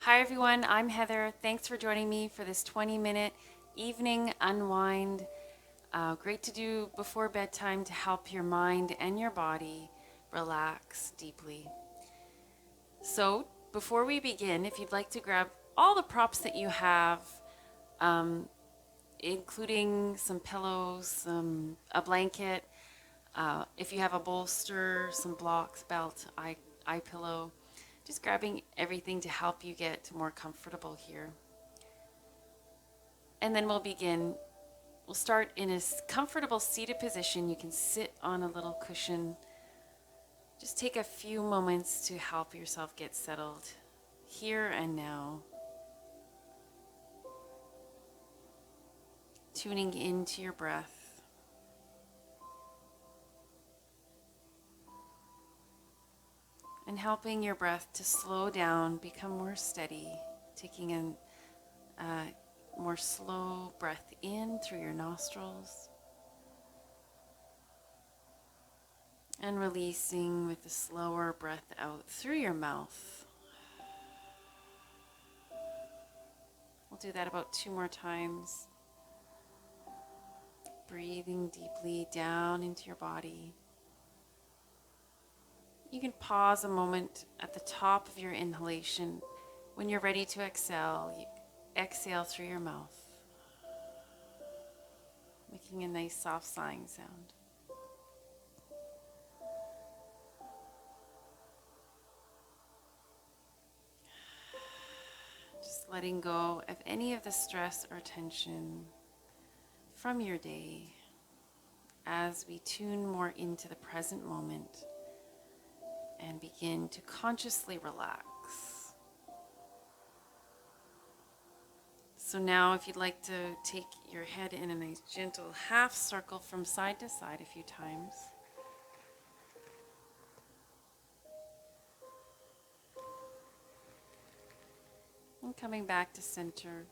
Hi everyone, I'm Heather. Thanks for joining me for this 20-minute evening unwind. Great to do before bedtime to help your mind and your body relax deeply. So, before we begin, if you'd like to grab all the props that you have, um, including some pillows, a blanket, if you have a bolster, some blocks, belt, eye pillow, just grabbing everything to help you get more comfortable here. And then we'll begin. We'll start in a comfortable seated position. You can sit on a little cushion. Just take a few moments to help yourself get settled here and now. Tuning into your breath. And helping your breath to slow down, become more steady. Taking a more slow breath in through your nostrils. And releasing with a slower breath out through your mouth. We'll do that about 2 more times. Breathing deeply down into your body. You can pause a moment at the top of your inhalation. When you're ready to exhale, you exhale through your mouth, making a nice soft sighing sound. Just letting go of any of the stress or tension from your day as we tune more into the present moment and begin to consciously relax. So now if you'd like to take your head in a nice gentle half circle from side to side a few times. And coming back to center.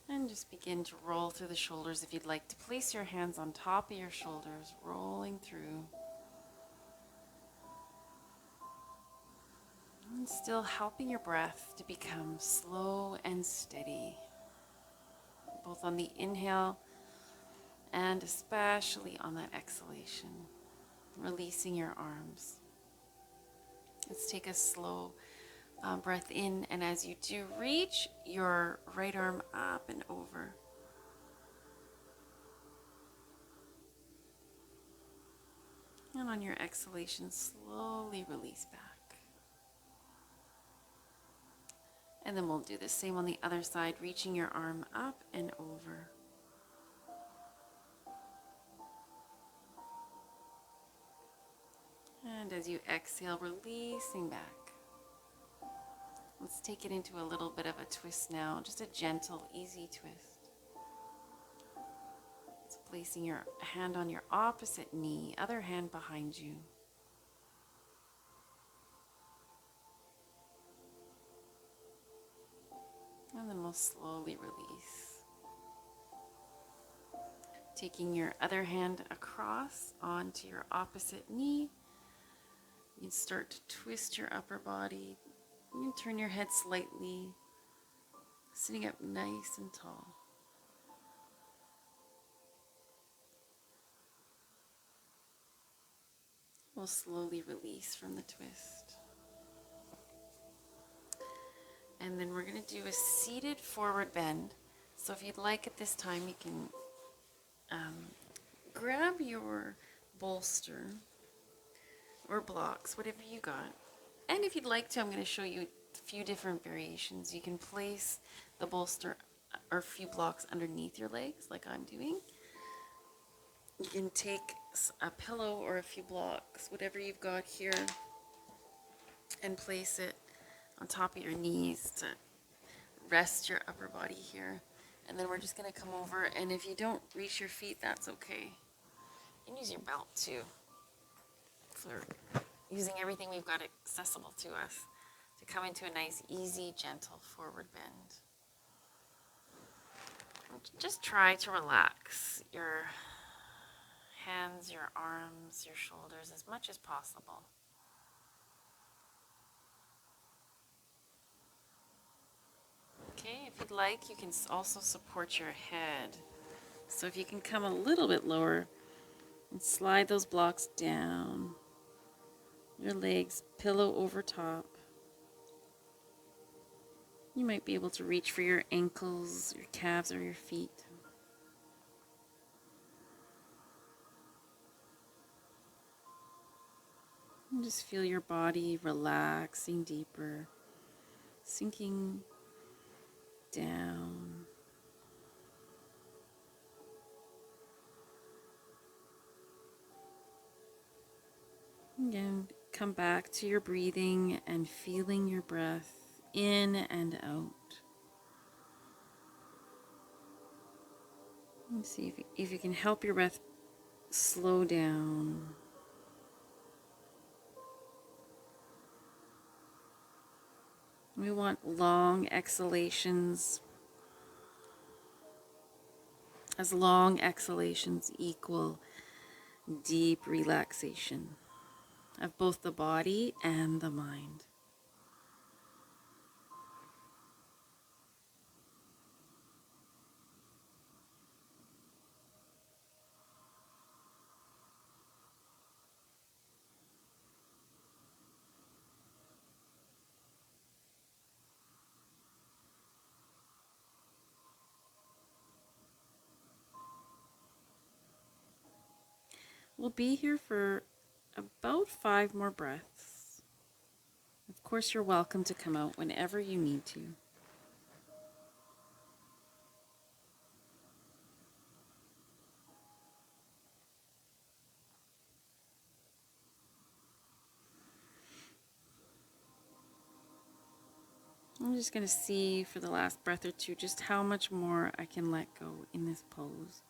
And just begin to roll through the shoulders. If you'd like to place your hands on top of your shoulders, rolling through. And still helping your breath to become slow and steady, both on the inhale and especially on that exhalation, releasing your arms. Let's take a slow breath in, and as you do, reach your right arm up and over. And on your exhalation, slowly release back. And then we'll do the same on the other side, reaching your arm up and over. And as you exhale, releasing back. Let's take it into a little bit of a twist now, just a gentle, easy twist. It's placing your hand on your opposite knee, other hand behind you. And then we'll slowly release. Taking your other hand across onto your opposite knee. You start to twist your upper body. You can turn your head slightly, sitting up nice and tall. We'll slowly release from the twist. And then we're going to do a seated forward bend. So if you'd like at this time, you can grab your bolster or blocks, whatever you got. And if you'd like to, I'm going to show you a few different variations. You can place the bolster or a few blocks underneath your legs, like I'm doing. You can take a pillow or a few blocks, whatever you've got here, and place it on top of your knees to rest your upper body here. And then we're just going to come over, and if you don't reach your feet, that's okay. You can use your belt too. So we're using everything we've got accessible to us to come into a nice, easy, gentle forward bend. Just try to relax your hands, your arms, your shoulders as much as possible. like, you can also support your head. So if you can come a little bit lower and slide those blocks down, your legs pillow over top. You might be able to reach for your ankles, your calves, or your feet. And just feel your body relaxing deeper, sinking down. Again, come back to your breathing and feeling your breath in and out. And see if you can help your breath slow down. We want long exhalations, as long exhalations equal deep relaxation of both the body and the mind. We'll be here for about 5 more breaths. Of course, you're welcome to come out whenever you need to. I'm just going to see for the last breath or two just how much more I can let go in this pose.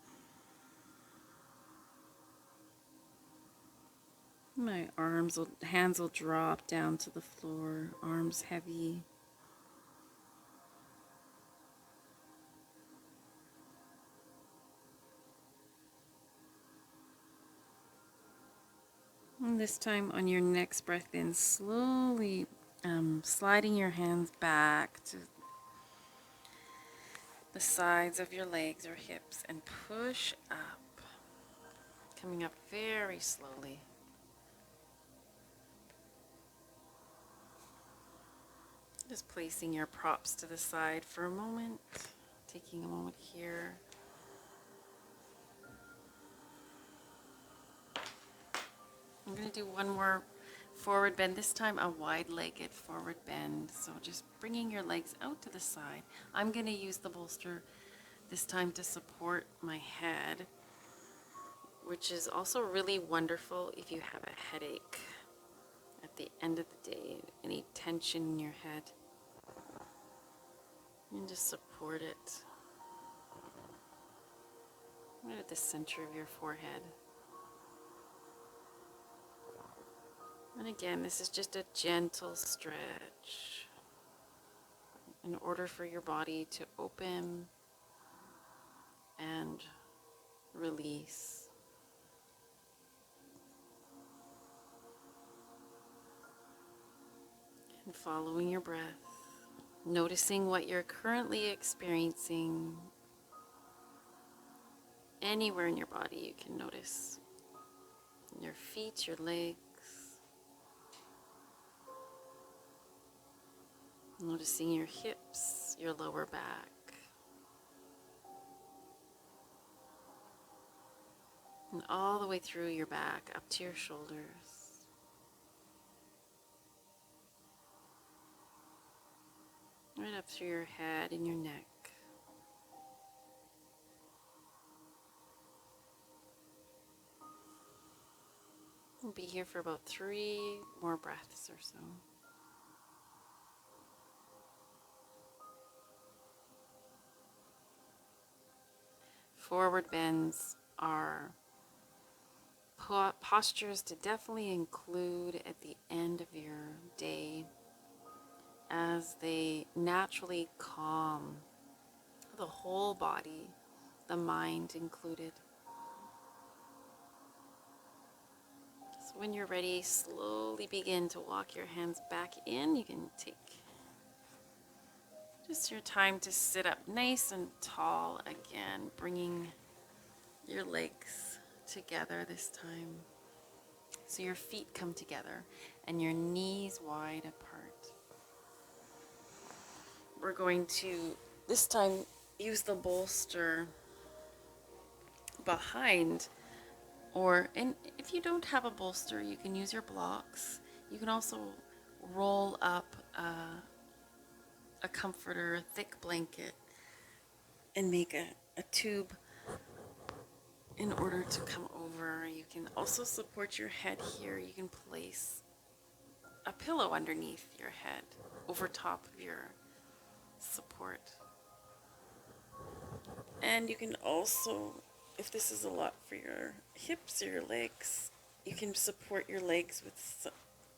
My hands will drop down to the floor, arms heavy. And this time on your next breath in, slowly sliding your hands back to the sides of your legs or hips and push up, coming up very slowly. Just placing your props to the side for a moment, taking a moment here. I'm going to do one more forward bend, this time a wide-legged forward bend. So just bringing your legs out to the side. I'm going to use the bolster this time to support my head, which is also really wonderful if you have a headache at the end of the day, any tension in your head. And just support it right at the center of your forehead. And again, this is just a gentle stretch in order for your body to open and release. And following your breath, noticing what you're currently experiencing. Anywhere in your body you can notice. Your feet, your legs. Noticing your hips, your lower back. And all the way through your back, up to your shoulders. Right up through your head and your neck. We'll be here for about 3 more breaths or so. Forward bends are postures to definitely include at the end of your day, as they naturally calm the whole body, the mind included. So when you're ready, slowly begin to walk your hands back in. You can take Just your time to sit up nice and tall again, bringing your legs together this time. So your feet come together and your knees wide apart. We're going to, this time, use the bolster behind, and if you don't have a bolster, you can use your blocks. You can also roll up a comforter, a thick blanket, and make a tube in order to come over. You can also support your head here. You can place a pillow underneath your head over top of your support. And you can also, if this is a lot for your hips or your legs, you can support your legs with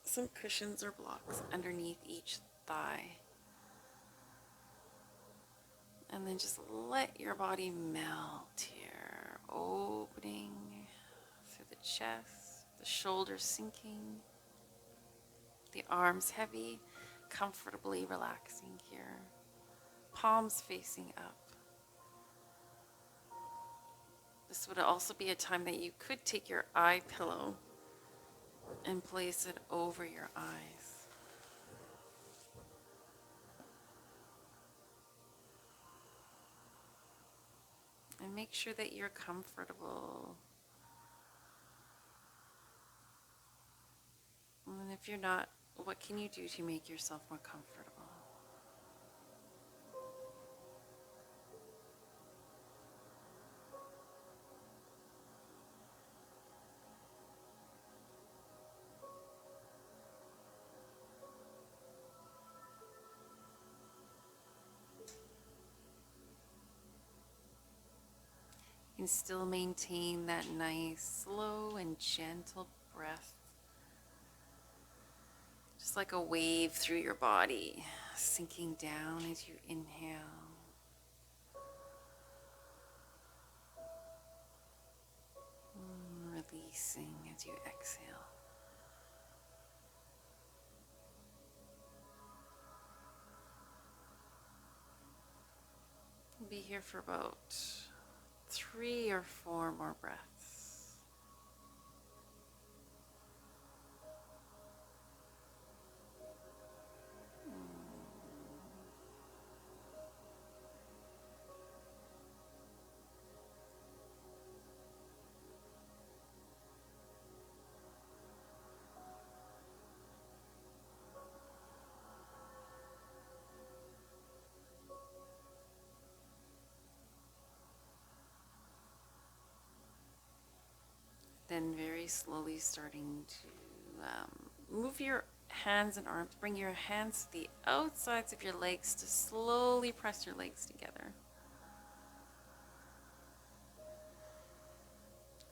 some cushions or blocks underneath each thigh. And then just let your body melt here, opening through the chest, the shoulders sinking, the arms heavy, comfortably relaxing here, palms facing up. This would also be a time that you could take your eye pillow and place it over your eyes. And make sure that you're comfortable. And if you're not, what can you do to make yourself more comfortable? You can still maintain that nice, slow and gentle breath. Just like a wave through your body, sinking down as you inhale. And releasing as you exhale. We'll be here for about 3 or 4 more breaths. Then very slowly starting to move your hands and arms. Bring your hands to the outsides of your legs to slowly press your legs together.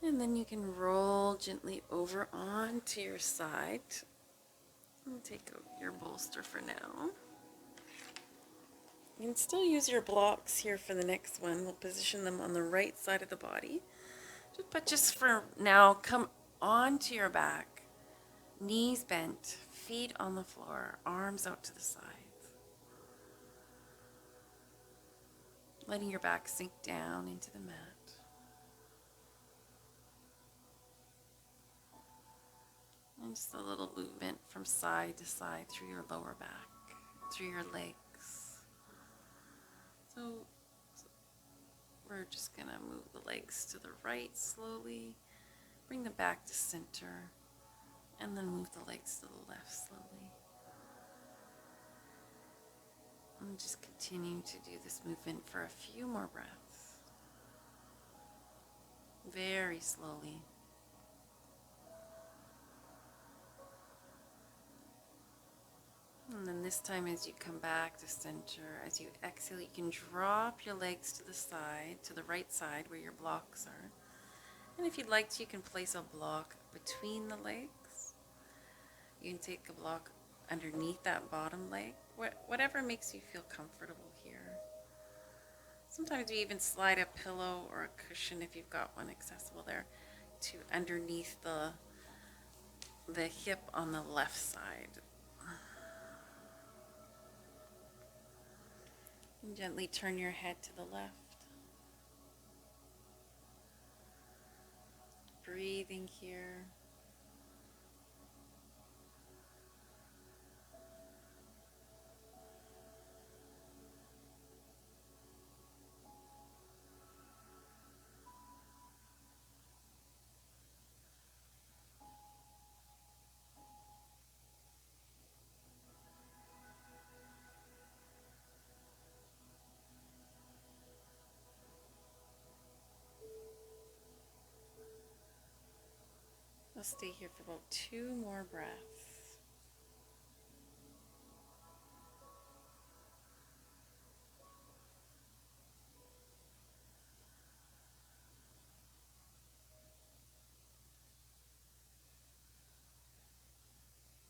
And then you can roll gently over onto your side. I'll take out your bolster for now. You can still use your blocks here for the next one. We'll position them on the right side of the body. But just for now, come onto your back, knees bent, feet on the floor, arms out to the sides. Letting your back sink down into the mat. And just a little movement from side to side through your lower back, through your legs. So we're just going to move the legs to the right slowly, bring them back to center, and then move the legs to the left slowly. And just continue to do this movement for a few more breaths. Very slowly. And then this time as you come back to center, as you exhale, you can drop your legs to the side, to the right side where your blocks are. And if you'd like to, you can place a block between the legs. You can take a block underneath that bottom leg, whatever makes you feel comfortable here. Sometimes we even slide a pillow or a cushion, if you've got one accessible there, to underneath the hip on the left side. Gently turn your head to the left. Breathing here. We'll stay here for about 2 more breaths.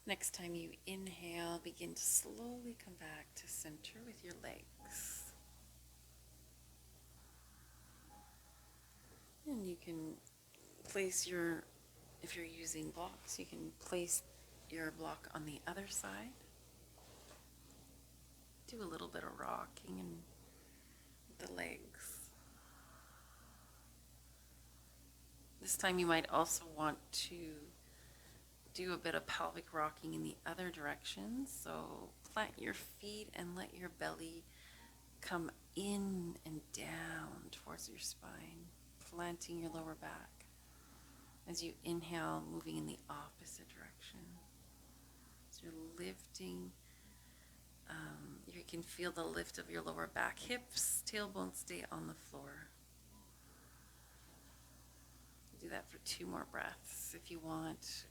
Next time you inhale, begin to slowly come back to center with your legs. And you can place your, if you're using blocks, you can place your block on the other side. Do a little bit of rocking and the legs. This time you might also want to do a bit of pelvic rocking in the other direction. So plant your feet and let your belly come in and down towards your spine, planting your lower back. As you inhale, moving in the opposite direction. So you're lifting, you can feel the lift of your lower back, hips, tailbone stay on the floor. Do that for 2 more breaths if you want.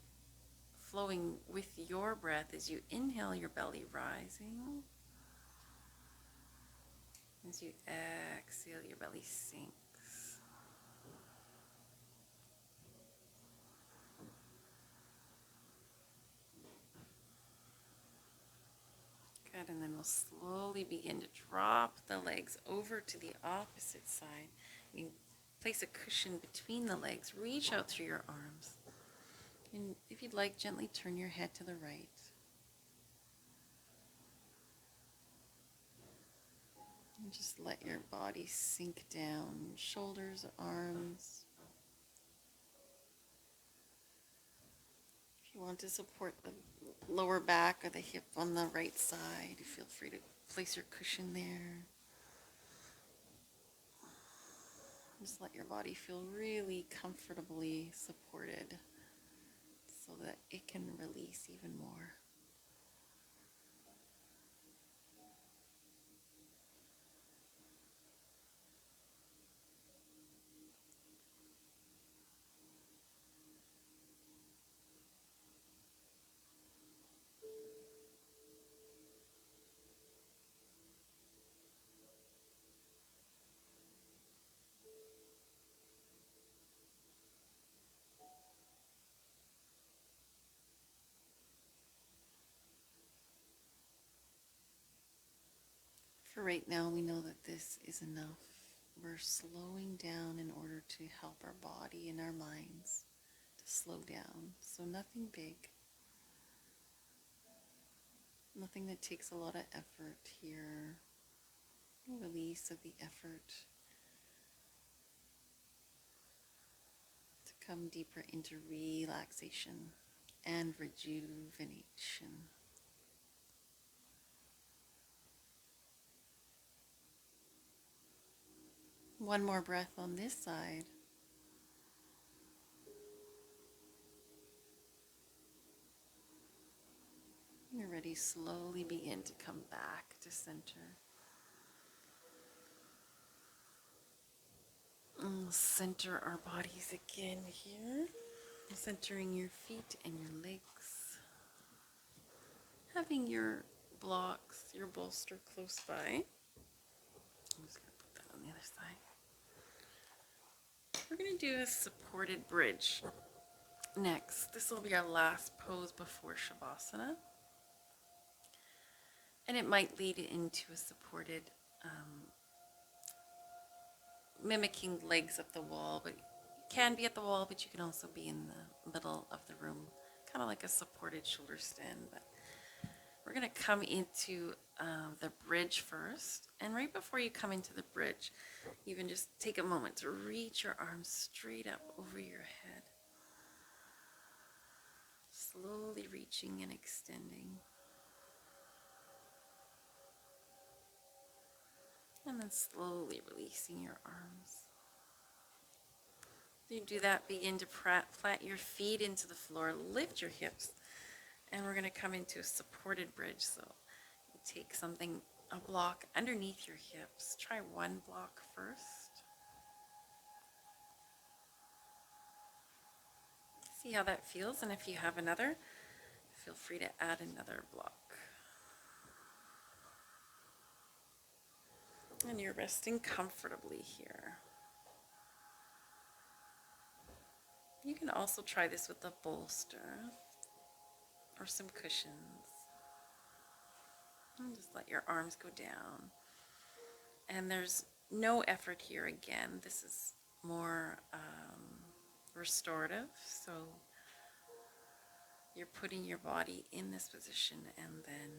Flowing with your breath as you inhale, your belly rising. As you exhale, your belly sinks. Good, and then we'll slowly begin to drop the legs over to the opposite side. You can place a cushion between the legs, reach out through your arms. And if you'd like, gently turn your head to the right. And just let your body sink down, shoulders, arms. If you want to support the lower back or the hip on the right side, feel free to place your cushion there. Just let your body feel really comfortably supported so that it can release even more. For right now, we know that this is enough. We're slowing down in order to help our body and our minds to slow down. So nothing big. Nothing that takes a lot of effort here. Release of the effort to come deeper into relaxation and rejuvenation. One more breath on this side. You're ready, slowly begin to come back to center. Center our bodies again here. Centering your feet and your legs. Having your blocks, your bolster close by. I'm just going to put that on the other side. We're going to do a supported bridge next. This will be our last pose before Savasana. And it might lead into a supported, mimicking legs up the wall, but you can be at the wall, but you can also be in the middle of the room, kind of like a supported shoulder stand. But we're going to come into the bridge first. And right before you come into the bridge, even just take a moment to reach your arms straight up over your head. Slowly reaching and extending. And then slowly releasing your arms. You do that, begin to plant your feet into the floor, lift your hips, and we're going to come into a supported bridge. So you take something, a block underneath your hips. Try one block first. See how that feels, and if you have another, feel free to add another block. And you're resting comfortably here. You can also try this with a bolster or some cushions. And just let your arms go down. And there's no effort here again. This is more restorative. So you're putting your body in this position and then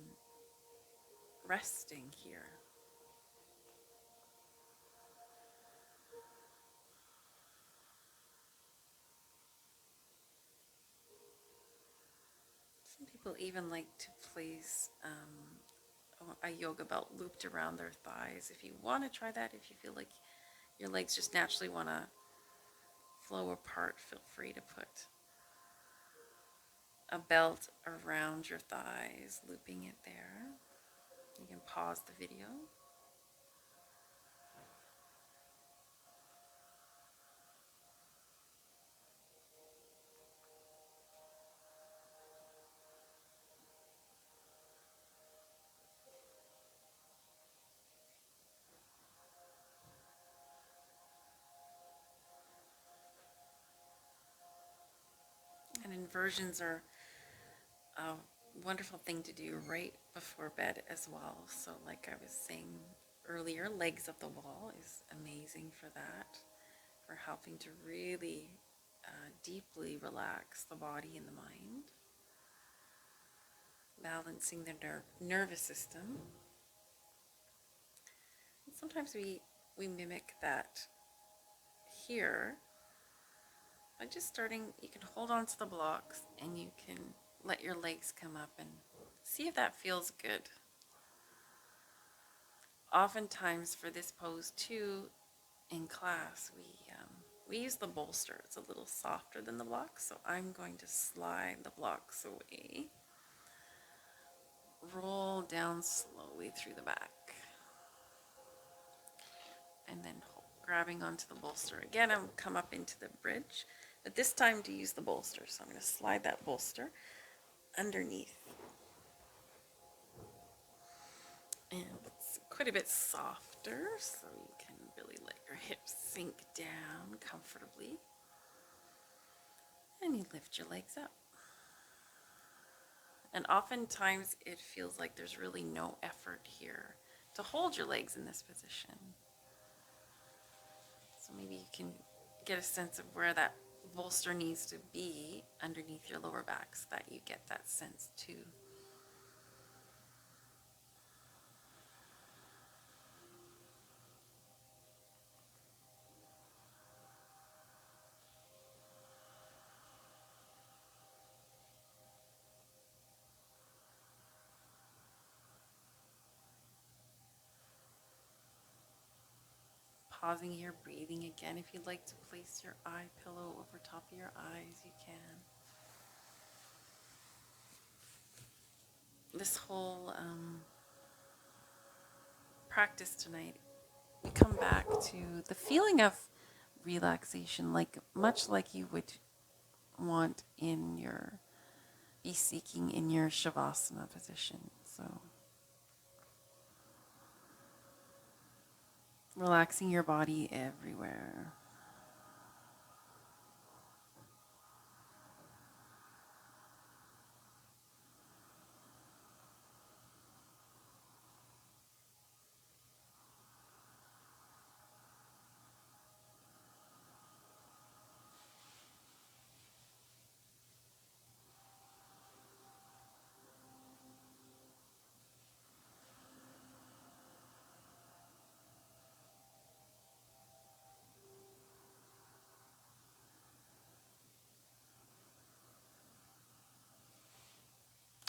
resting here. Some people even like to place a yoga belt looped around their thighs. If you want to try that, if you feel like your legs just naturally want to flow apart, feel free to put a belt around your thighs, looping it there. You can pause the video. And inversions are a wonderful thing to do right before bed as well. So like I was saying earlier, legs up the wall is amazing for that, for helping to really deeply relax the body and the mind, balancing the nervous system. And sometimes we mimic that here by just starting. You can hold on to the blocks and you can let your legs come up and see if that feels good. Oftentimes for this pose too, in class, we use the bolster. It's a little softer than the blocks, so I'm going to slide the blocks away. Roll down slowly through the back. And then grabbing onto the bolster. Again, I'm come up into the bridge, but this time to use the bolster. So I'm going to slide that bolster underneath. And it's quite a bit softer, so you can really let your hips sink down comfortably. And you lift your legs up. And oftentimes it feels like there's really no effort here to hold your legs in this position. So maybe you can get a sense of where that bolster needs to be underneath your lower back so that you get that sense too. Pausing here, breathing again. If you'd like to place your eye pillow over top of your eyes, you can. This whole practice tonight, we come back to the feeling of relaxation, like much like you would want be seeking in your Savasana position. So relaxing your body everywhere.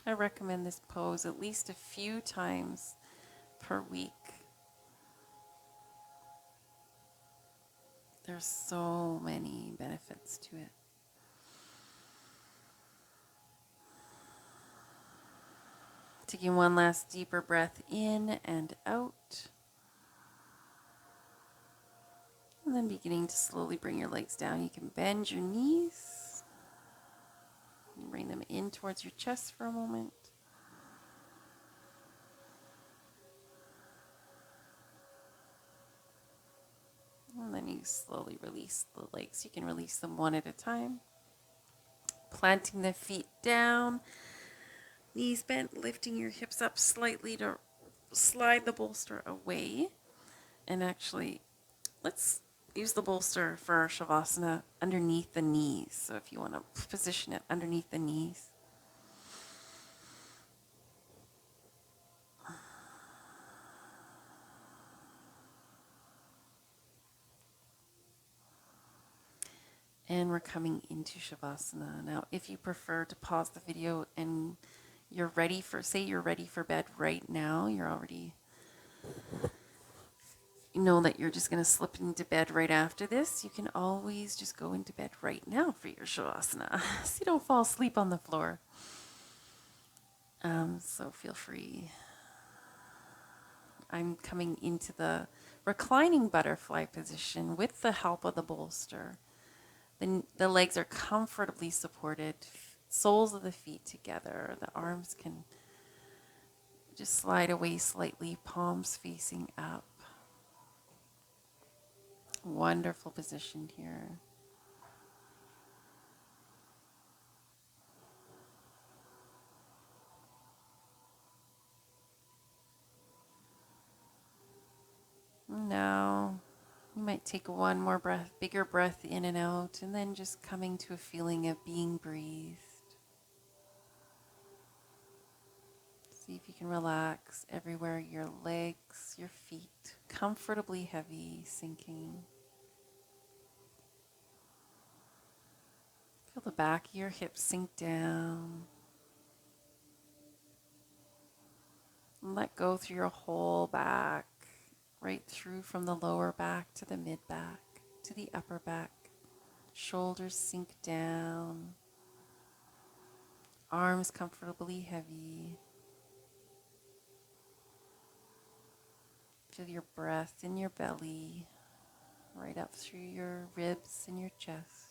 I recommend this pose at least a few times per week. There's so many benefits to it. Taking one last deeper breath in and out. And then beginning to slowly bring your legs down. You can bend your knees. Bring them in towards your chest for a moment. And then you slowly release the legs. You can release them one at a time. Planting the feet down. Knees bent, lifting your hips up slightly to slide the bolster away. And actually, let's use the bolster for our Savasana underneath the knees. So if you want to position it underneath the knees. And we're coming into Shavasana. Now, if you prefer to pause the video and you're ready for, say you're ready for bed right now, you're already, you know that you're just going to slip into bed right after this, you can always just go into bed right now for your Shavasana so you don't fall asleep on the floor. So feel free. I'm coming into the reclining butterfly position with the help of the bolster. The legs are comfortably supported, soles of the feet together. The arms can just slide away slightly, palms facing up. Wonderful position here. Now, you might take one more breath, bigger breath in and out, and then just coming to a feeling of being breathed. See if you can relax everywhere, your legs, your feet, comfortably heavy, sinking. Feel the back of your hips sink down. And let go through your whole back, right through from the lower back to the mid back, to the upper back. Shoulders sink down. Arms comfortably heavy. Feel your breath in your belly, right up through your ribs and your chest.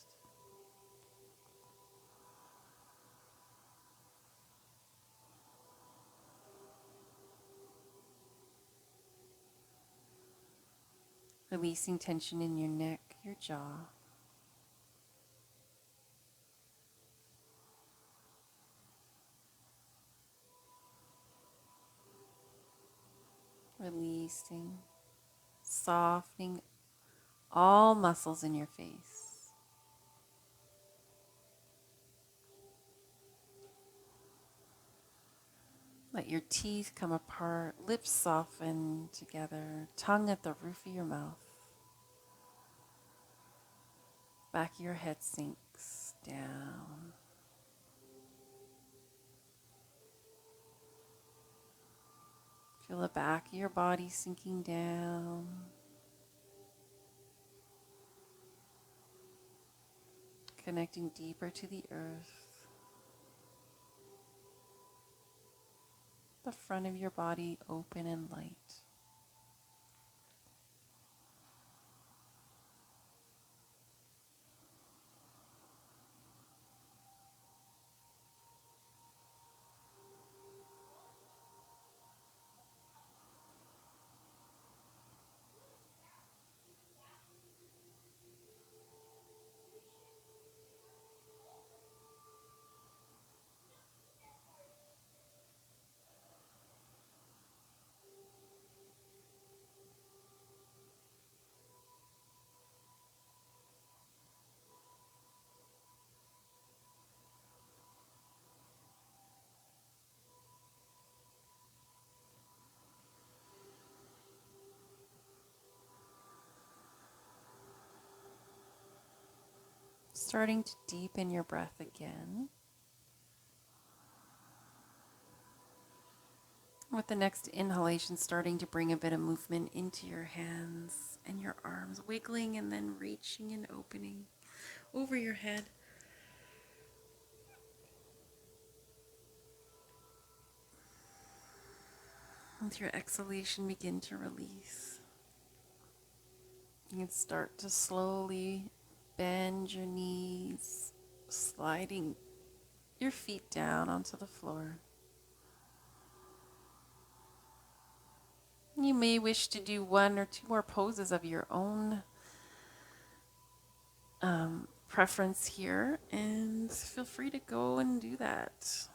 Releasing tension in your neck, your jaw. Releasing, softening all muscles in your face. Let your teeth come apart, lips soften together, tongue at the roof of your mouth. Back of your head sinks down. Feel the back of your body sinking down. Connecting deeper to the earth. The front of your body open and light. Starting to deepen your breath again. With the next inhalation, starting to bring a bit of movement into your hands and your arms, wiggling and then reaching and opening over your head. With your exhalation, begin to release. You can start to slowly bend your knees, sliding your feet down onto the floor. You may wish to do one or two more poses of your own preference here, and feel free to go and do that.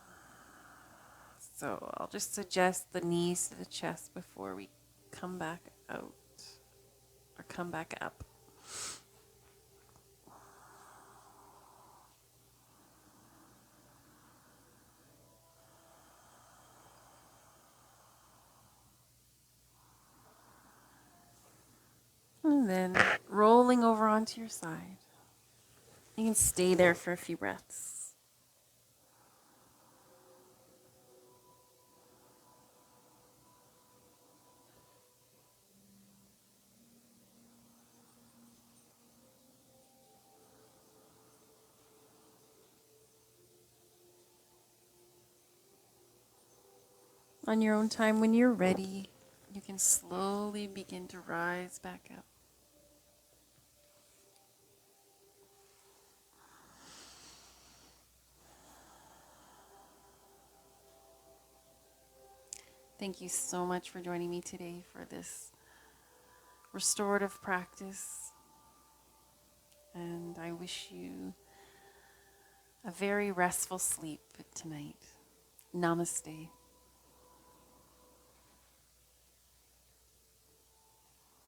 So I'll just suggest the knees to the chest before we come back out or come back up. And then rolling over onto your side. You can stay there for a few breaths. On your own time, when you're ready, you can slowly begin to rise back up. Thank you so much for joining me today for this restorative practice. And I wish you a very restful sleep tonight. Namaste.